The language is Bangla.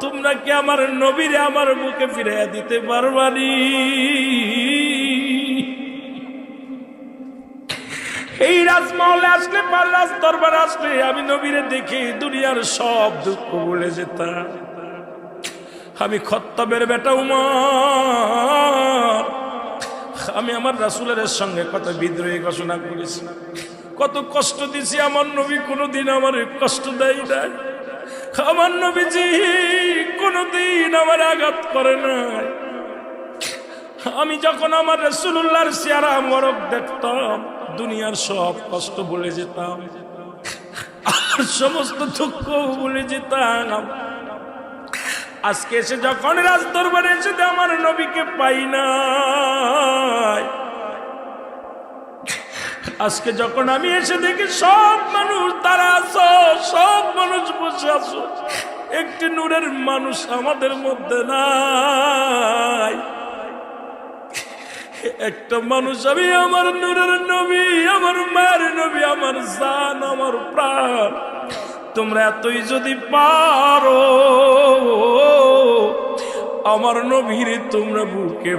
তোমরা কি আমার নবীরে আমার মুখে ফিরাইয়া দিতে পারবানি? এই রাজমহলে আসলে পাল্লাস দরবার আসলে আমি নবীরে দেখে দুনিয়ার সব দুঃখ ভুলে যেতাম। আমি খত্তাবের বেটা উমর, আমি আমার রাসূলের সঙ্গে কত বিদ্রোহী ঘোষণা করেছি, কত কষ্ট দিছি। আমার নবী কোনোদিন আমার কষ্ট দেয় নাই। আমার নবীজি কোনোদিন আমার আঘাত করে নাই। আমি যখন আমার রাসূলুল্লাহর চেহারা মোবারক দেখতাম দুনিয়ার সব কষ্ট ভুলে যেতাম, আর সমস্ত দুঃখ ভুলে যেতাম। আজকে এসে যখন রাজ দরবারে এসে আমার নবীকে পাই নাই, আজকে যখন আমি এসে দেখি সব মানুষ তারা আছো, সব মানুষ বসে আছো, একটি নূরের মানুষ আমাদের মধ্যে নাই। একটা মানুষ আমি আমার নূরের নবী, আমার মায়ের নবী, আমার জান, আমার প্রাণ, তোমরা এতই যদি পারো আমার নবীর তোমরা বুকে